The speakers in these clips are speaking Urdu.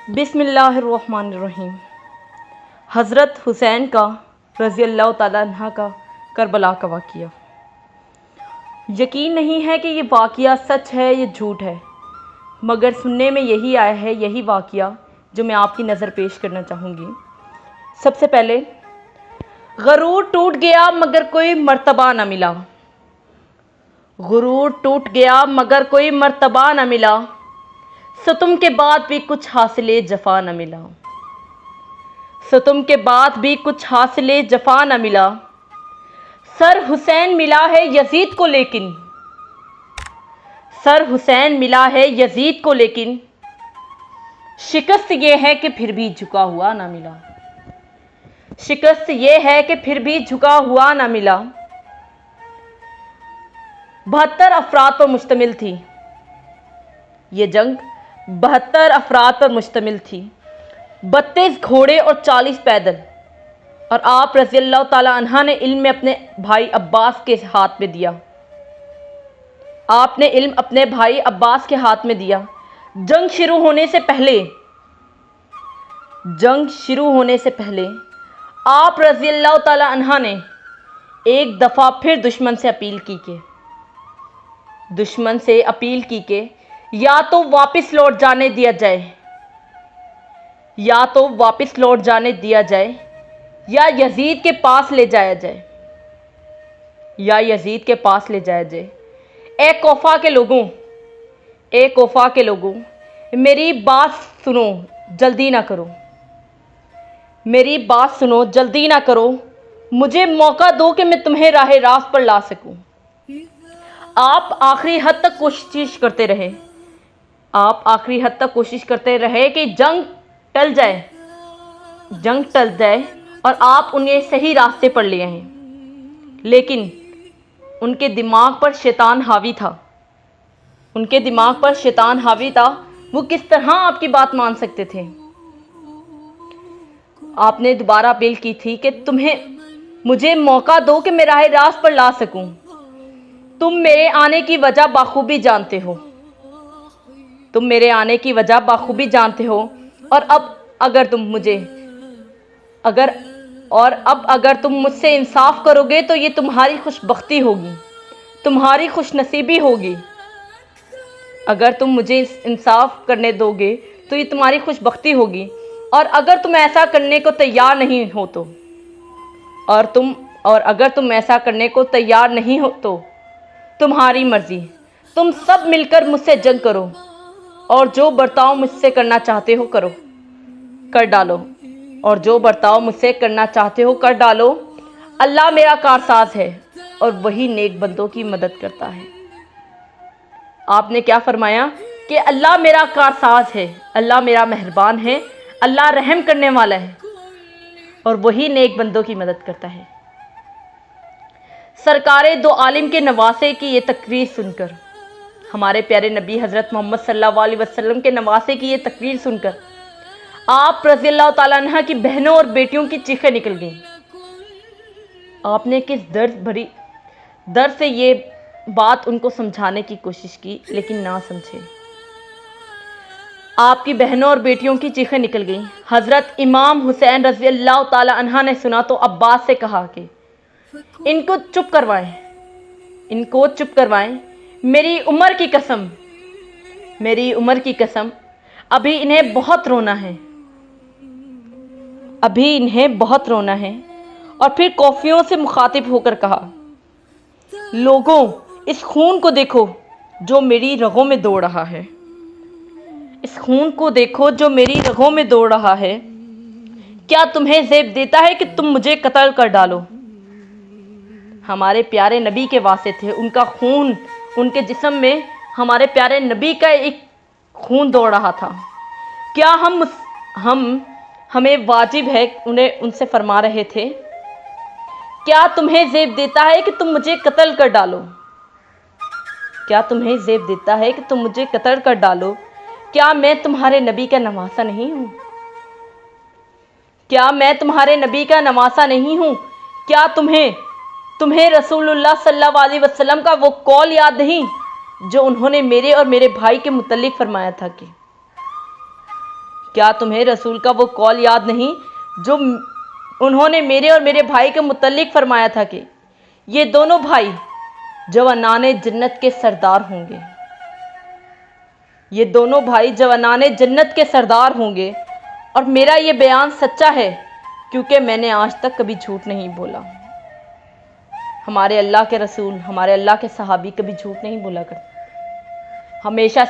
بسم اللہ الرحمن الرحیم۔ حضرت حسین کا رضی اللہ تعالیٰ عنہ کا کربلا کا واقعہ۔ یقین نہیں ہے کہ یہ واقعہ سچ ہے یا جھوٹ ہے، مگر سننے میں یہی آیا ہے، یہی واقعہ جو میں آپ کی نظر پیش کرنا چاہوں گی۔ سب سے پہلے، غرور ٹوٹ گیا مگر کوئی مرتبہ نہ ملا۔ غرور ٹوٹ گیا مگر کوئی مرتبہ نہ ملا، ستم کے بعد بھی کچھ حاصل جفا نہ ملا۔ ستم کے بعد بھی کچھ حاصل جفا نہ ملا، سر حسین ملا ہے یزید کو لیکن، سر حسین ملا ہے یزید کو لیکن، شکست یہ ہے کہ پھر بھی جھکا ہوا نہ ملا۔ شکست یہ ہے کہ پھر بھی جھکا ہوا نہ ملا۔ 72 افراد پر مشتمل تھی یہ جنگ، 72 افراد پر مشتمل تھی، 32 گھوڑے اور 40 پیدل، اور آپ رضی اللہ تعالیٰ عنہ نے علم اپنے بھائی عباس کے ہاتھ میں دیا۔ آپ نے علم اپنے بھائی عباس کے ہاتھ میں دیا۔ جنگ شروع ہونے سے پہلے آپ رضی اللہ تعالیٰ عنہ نے ایک دفعہ پھر دشمن سے اپیل کی کہ یا تو واپس لوٹ جانے دیا جائے، یا یزید کے پاس لے جایا جائے۔ اے کوفہ کے لوگوں، میری بات سنو، جلدی نہ کرو، مجھے موقع دو کہ میں تمہیں راہ راست پر لا سکوں۔ آپ آخری حد تک کوشش کرتے رہے کہ جنگ ٹل جائے اور آپ انہیں صحیح راستے پر لے آئیں، لیکن ان کے دماغ پر شیطان حاوی تھا۔ وہ کس طرح آپ کی بات مان سکتے تھے؟ آپ نے دوبارہ اپیل کی تھی کہ مجھے موقع دو کہ میں راہ راست پر لا سکوں۔ تم میرے آنے کی وجہ بخوبی جانتے ہو، اور اب اگر تم مجھ سے انصاف کرو گے تو یہ تمہاری خوش بختی ہوگی، تمہاری خوش نصیبی ہوگی۔ اگر تم مجھے انصاف کرنے دو گے تو یہ تمہاری خوش بختی ہوگی، اور اگر تم ایسا کرنے کو تیار نہیں ہو تو تمہاری مرضی، تم سب مل کر مجھ سے جنگ کرو، اور جو برتاؤ مجھ سے کرنا چاہتے ہو کر ڈالو۔ اللہ میرا کارساز ہے اور وہی نیک بندوں کی مدد کرتا ہے۔ آپ نے کیا فرمایا کہ اللہ میرا کارساز ہے، اللہ میرا مہربان ہے، اللہ رحم کرنے والا ہے اور وہی نیک بندوں کی مدد کرتا ہے۔ سرکار دو عالم کے نواسے کی یہ تقریر سن کر، ہمارے پیارے نبی حضرت محمد صلی اللہ علیہ وسلم کے نواسے کی یہ تقریر سن کر آپ رضی اللہ تعالیٰ عنہ کی بہنوں اور بیٹیوں کی چیخیں نکل گئیں۔ آپ نے کس درد سے یہ بات ان کو سمجھانے کی کوشش کی، لیکن نہ سمجھے۔ آپ کی بہنوں اور بیٹیوں کی چیخیں نکل گئیں۔ حضرت امام حسین رضی اللہ تعالیٰ عنہ نے سنا تو عباس سے کہا کہ ان کو چپ کروائیں، میری عمر کی قسم، ابھی انہیں بہت رونا ہے۔ اور پھر کوفیوں سے مخاطب ہو کر کہا، لوگوں، اس خون کو دیکھو جو میری رگوں میں دوڑ رہا ہے، کیا تمہیں زیب دیتا ہے کہ تم مجھے قتل کر ڈالو؟ ہمارے پیارے نبی کے واسطے تھے، ان کا خون، ان کے جسم میں ہمارے پیارے نبی کا ایک خون دوڑ رہا تھا۔ کیا ہمیں واجب ہے ان سے فرما رہے تھے، کیا تمہیں زیب دیتا ہے کہ تم مجھے قتل کر ڈالو؟ کیا میں تمہارے نبی کا نواسہ نہیں ہوں؟ کیا تمہیں رسول اللہ صلی اللہ علیہ وسلم کا وہ قول یاد نہیں جو انہوں نے میرے اور میرے بھائی کے متعلق فرمایا تھا کیا تمہیں رسول کا وہ قول یاد نہیں جو انہوں نے میرے اور میرے بھائی کے متعلق فرمایا تھا کہ یہ دونوں بھائی جوانان جنت کے سردار ہوں گے؟ یہ دونوں بھائی جوانان جنت کے سردار ہوں گے، اور میرا یہ بیان سچا ہے کیونکہ میں نے آج تک کبھی جھوٹ نہیں بولا۔ ہمارے اللہ کے رسول، ہمارے اللہ کے صحابی کبھی جھوٹ نہیں بولا کرتے، ہمیشہ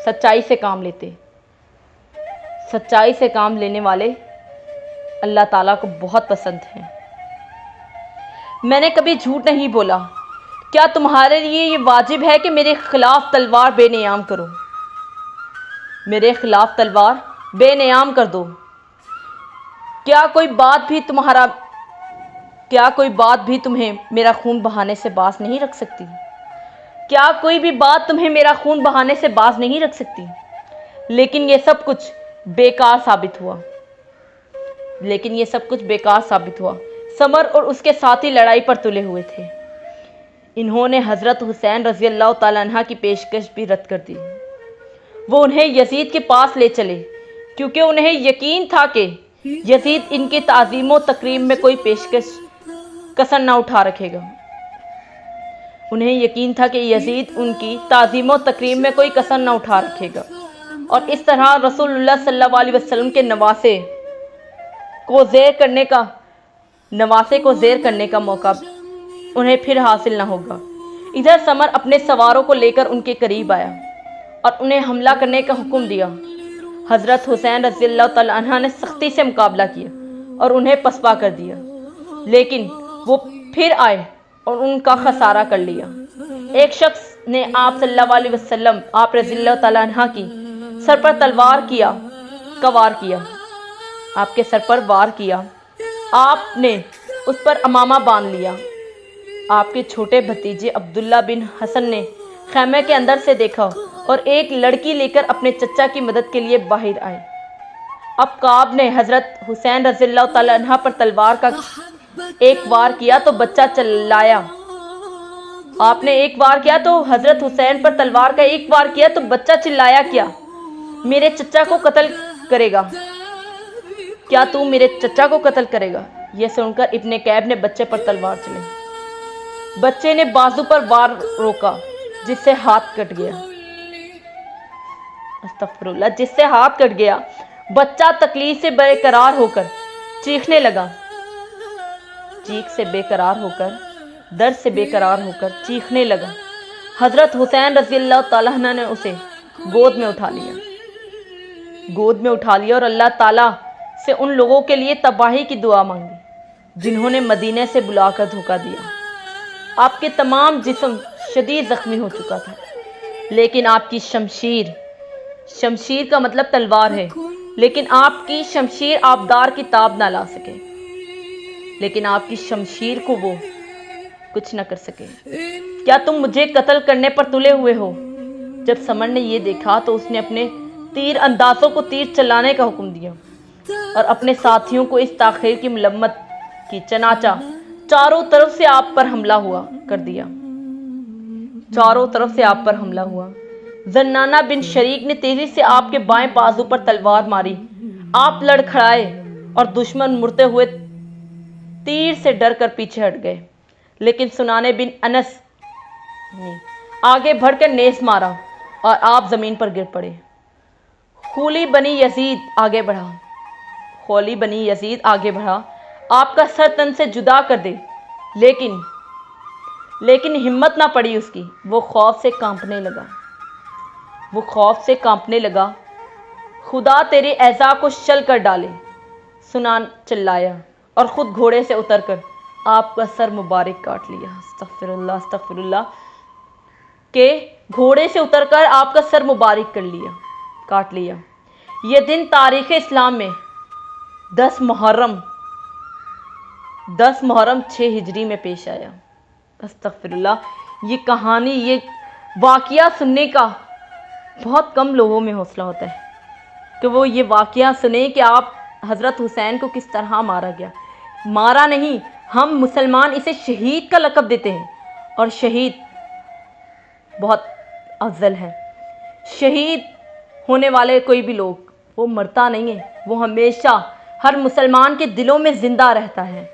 سچائی سے کام لیتے۔ سچائی سے کام لینے والے اللہ تعالیٰ کو بہت پسند ہیں۔ میں نے کبھی جھوٹ نہیں بولا۔ کیا تمہارے لیے یہ واجب ہے کہ میرے خلاف تلوار بے نیام کرو؟ میرے خلاف تلوار بے نیام کر دو۔ کیا کوئی بات بھی تمہیں میرا خون بہانے سے باز نہیں رکھ سکتی؟ کیا کوئی بھی بات تمہیں میرا خون بہانے سے باز نہیں رکھ سکتی؟ لیکن یہ سب کچھ بیکار ثابت ہوا۔ سمر اور اس کے ساتھی لڑائی پر تلے ہوئے تھے۔ انہوں نے حضرت حسین رضی اللہ تعالیٰ عنہ کی پیشکش بھی رد کر دی۔ وہ انہیں یزید کے پاس لے چلے کیونکہ انہیں یقین تھا کہ یزید ان کی تعظیم و تکریم میں کوئی کسر نہ اٹھا رکھے گا۔ انہیں یقین تھا کہ یزید ان کی تعظیم و تکریم میں کوئی کسر نہ اٹھا رکھے گا، اور اس طرح رسول اللہ صلی اللہ علیہ وسلم کے نواسے کو زیر کرنے کا موقع انہیں پھر حاصل نہ ہوگا۔ ادھر سمر اپنے سواروں کو لے کر ان کے قریب آیا اور انہیں حملہ کرنے کا حکم دیا۔ حضرت حسین رضی اللہ تعالیٰ عنہ نے سختی سے مقابلہ کیا اور انہیں پسپا کر دیا، لیکن وہ پھر آئے اور ان کا خسارہ کر لیا۔ ایک شخص نے آپ صلی اللہ علیہ وسلم آپ رضی اللہ تعالیٰ عنہ کی سر پر وار کیا۔ آپ کے سر پر وار کیا۔ آپ نے اس پر امامہ باندھ لیا۔ آپ کے چھوٹے بھتیجے عبداللہ بن حسن نے خیمے کے اندر سے دیکھا اور ایک لڑکی لے کر اپنے چچا کی مدد کے لیے باہر آئے۔ اب کعب نے حضرت حسین رضی اللہ تعالیٰ عنہ پر تلوار کا ایک وار کیا تو بچہ چلایا۔ آپ نے ایک وار کیا تو حضرت حسین پر تلوار کا ایک وار کیا تو بچہ چلایا، کیا میرے چچا کو قتل کرے گا؟ کیا تو میرے چچا کو قتل کرے گا؟ یہ سن کر ابن کعب نے بچے پر تلوار چلائی۔ بچے نے بازو پر وار روکا جس سے ہاتھ کٹ گیا۔ استغفر اللہ، جس سے ہاتھ کٹ گیا۔ بچہ تکلیف سے بے قرار ہو کر چیخنے لگا۔ چیخ سے بے قرار ہو کر، درد سے بے قرار ہو کر چیخنے لگا۔ حضرت حسین رضی اللہ تعالیٰ عنہ نے اسے گود میں اٹھا لیا اور اللہ تعالیٰ سے ان لوگوں کے لیے تباہی کی دعا مانگی جنہوں نے مدینے سے بلا کر دھوکہ دیا۔ آپ کے تمام جسم شدید زخمی ہو چکا تھا، لیکن آپ کی شمشیر کا مطلب تلوار ہے، لیکن آپ کی شمشیر آبدار کی تاب نہ لا سکے، لیکن آپ کی شمشیر کو وہ کچھ نہ کر سکے۔ کیا تم مجھے قتل کرنے پر تلے ہوئے ہو؟ جب سمر نے یہ دیکھا تو اس نے اپنے تیر اندازوں کو تیر چلانے کا حکم دیا اور اپنے ساتھیوں کو اس تاخیر کی ملامت کی، چنانچہ چاروں طرف سے آپ پر حملہ ہوا۔ زنانہ بن شریک نے تیزی سے آپ کے بائیں بازو پر تلوار ماری۔ آپ لڑکھڑائے اور دشمن مرتے ہوئے تیر سے ڈر کر پیچھے ہٹ گئے، لیکن سنانے بن انس نے آگے بڑھ کر نیز مارا اور آپ زمین پر گر پڑے۔ خولی بنی یزید آگے بڑھا آپ کا سر تن سے جدا کر دے، لیکن ہمت نہ پڑی اس کی۔ وہ خوف سے کانپنے لگا۔ خدا تیرے اعضاء کو شل کر ڈالے، سنان چلایا اور خود گھوڑے سے اتر کر آپ کا سر مبارک کاٹ لیا۔ استغفر اللہ کہ گھوڑے سے اتر کر آپ کا سر مبارک کاٹ لیا۔ یہ دن تاریخ اسلام میں 10 محرم 6 ہجری میں پیش آیا۔ استغفر اللہ، یہ کہانی، یہ واقعہ سننے کا بہت کم لوگوں میں حوصلہ ہوتا ہے کہ وہ یہ واقعہ سنیں کہ آپ حضرت حسین کو کس طرح مارا گیا۔ مارا نہیں، ہم مسلمان اسے شہید کا لقب دیتے ہیں، اور شہید بہت افضل ہے۔ شہید ہونے والے کوئی بھی لوگ وہ مرتا نہیں ہے، وہ ہمیشہ ہر مسلمان کے دلوں میں زندہ رہتا ہے،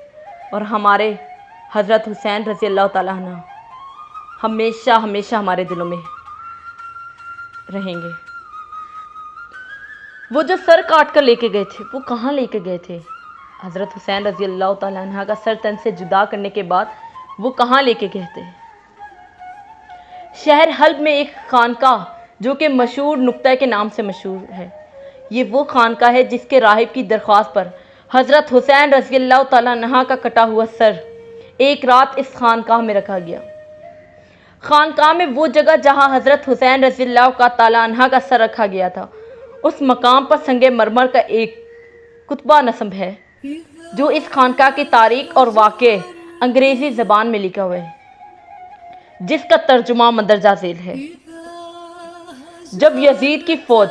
اور ہمارے حضرت حسین رضی اللہ تعالیٰ عنہ ہمیشہ ہمیشہ ہمارے دلوں میں رہیں گے۔ وہ جو سر کاٹ کر لے کے گئے تھے، وہ کہاں لے کے گئے تھے؟ حضرت حسین رضی اللہ تعالیٰ عنہ کا سر تن سے جدا کرنے کے بعد وہ کہاں لے کے گئے تھے؟ شہر حلب میں ایک خانقاہ جو کہ مشہور نقطہ کے نام سے مشہور ہے، یہ وہ خانقاہ ہے جس کے راہب کی درخواست پر حضرت حسین رضی اللہ تعالیٰ عنہ کا کٹا ہوا سر ایک رات اس خانقاہ میں رکھا گیا۔ خانقاہ میں وہ جگہ جہاں حضرت حسین رضی اللہ تعالیٰ عنہ کا سر رکھا گیا تھا، اس مقام پر سنگ مرمر کا ایک کتبہ نصب ہے جو اس خانقاہ کی تاریخ اور واقعے انگریزی زبان میں لکھا ہوا ہے، جس کا ترجمہ مندرجہ ذیل ہے۔ جب یزید کی فوج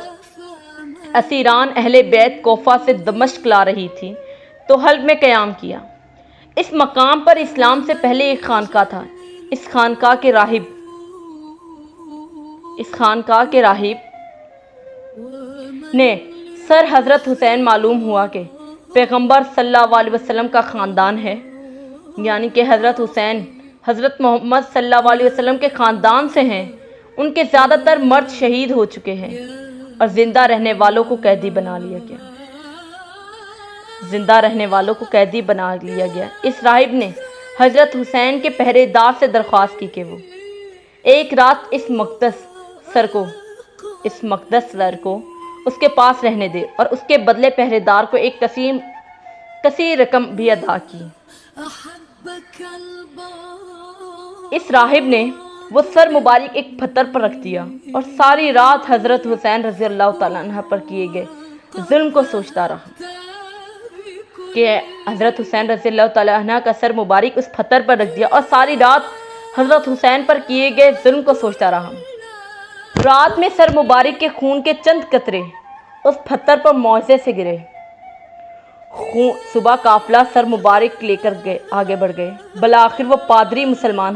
اسیران اہل بیت کوفہ سے دمشق لا رہی تھی تو حلب میں قیام کیا۔ اس مقام پر اسلام سے پہلے ایک خانقاہ تھا۔ اس خانقاہ کے راہب نے سر حضرت حسین معلوم ہوا کہ پیغمبر صلی اللہ علیہ وسلم کا خاندان ہے، یعنی کہ حضرت حسین حضرت محمد صلی اللہ علیہ وسلم کے خاندان سے ہیں۔ ان کے زیادہ تر مرد شہید ہو چکے ہیں اور زندہ رہنے والوں کو قیدی بنا لیا گیا۔ اس راہب نے حضرت حسین کے پہرے دار سے درخواست کی کہ وہ ایک رات اس مقدس سر کو اس کے پاس رہنے دے، اور اس کے بدلے پہرے دار کو ایک کثیر رقم بھی ادا کی۔ اس راہب نے وہ سر مبارک ایک پتھر پر رکھ دیا اور ساری رات حضرت حسین رضی اللہ تعالیٰ عنہ پر کیے گئے ظلم کو سوچتا رہا کہ حضرت حسین رضی اللہ تعالیٰ عنہ کا سر مبارک اس پتھر پر رکھ دیا اور ساری رات حضرت حسین پر کیے گئے ظلم کو سوچتا رہا۔ رات میں سر مبارک کے خون کے چند قطرے اس پتھر پر معجزے سے گرے۔ صبح قافلہ سر مبارک لے کر آگے بڑھ گئے۔ بالآخر وہ پادری مسلمان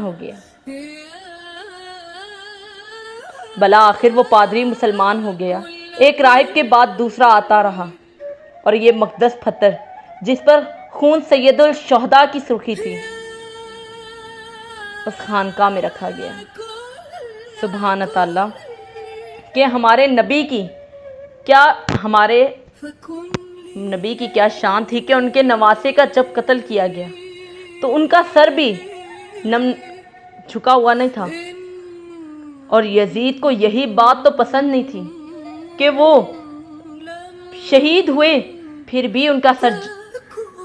ہو گیا۔ ایک راہب کے بعد دوسرا آتا رہا اور یہ مقدس پتھر جس پر خون سید الشہداء کی سرخی تھی اس خانقاہ میں رکھا گیا۔ سبحان اللہ کہ ہمارے نبی کی کیا شان تھی کہ ان کے نواسے کا جب قتل کیا گیا تو ان کا سر بھی نم جھکا ہوا نہیں تھا، اور یزید کو یہی بات تو پسند نہیں تھی کہ وہ شہید ہوئے پھر بھی ان کا سر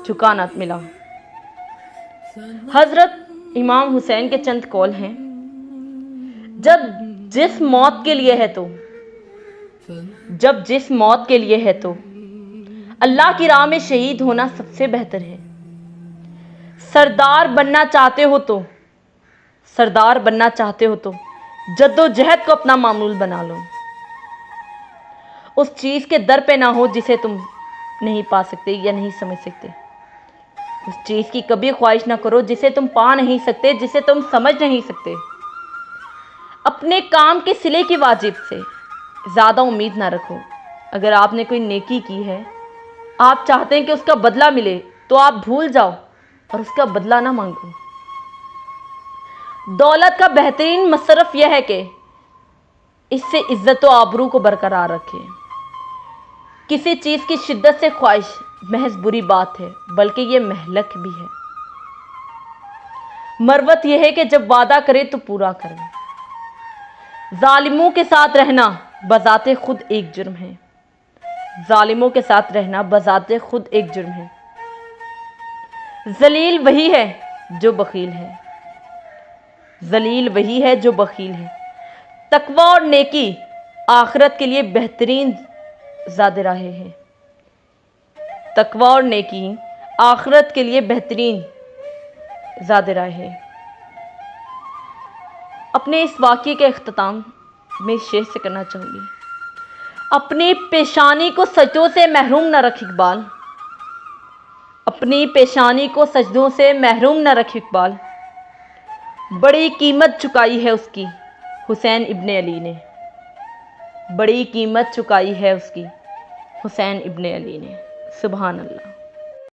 جھکا نہ ملا۔ حضرت امام حسین کے چند قول ہیں: جب جس موت کے لیے ہے تو اللہ کی راہ میں شہید ہونا سب سے بہتر ہے۔ سردار بننا چاہتے ہو تو جد و جہد کو اپنا معمول بنا لو۔ اس چیز کے در پہ نہ ہو جسے تم نہیں پا سکتے یا نہیں سمجھ سکتے۔ اس چیز کی کبھی خواہش نہ کرو جسے تم پا نہیں سکتے، جسے تم سمجھ نہیں سکتے۔ اپنے کام کے صلے کی واجب سے زیادہ امید نہ رکھو۔ اگر آپ نے کوئی نیکی کی ہے، آپ چاہتے ہیں کہ اس کا بدلہ ملے، تو آپ بھول جاؤ اور اس کا بدلہ نہ مانگو۔ دولت کا بہترین مصرف یہ ہے کہ اس سے عزت و آبرو کو برقرار رکھے۔ کسی چیز کی شدت سے خواہش محض بری بات ہے، بلکہ یہ مہلک بھی ہے۔ مروت یہ ہے کہ جب وعدہ کرے تو پورا کرے۔ ظالموں کے ساتھ رہنا بذات خود ایک جرم ہے۔ ذلیل وہی ہے جو بخیل ہے۔ تقوی اور نیکی آخرت کے لیے بہترین زاد راہ ہے۔ اپنے اس واقعے کے اختتام میں شعر سے کرنا چاہوں گی: اپنی پیشانی کو سجدوں سے محروم نہ رکھ اقبال، اپنی پیشانی کو سجدوں سے محروم نہ رکھ اقبال، بڑی قیمت چکائی ہے اس کی حسین ابن علی نے، بڑی قیمت چکائی ہے اس کی حسین ابن علی نے۔ سبحان اللہ۔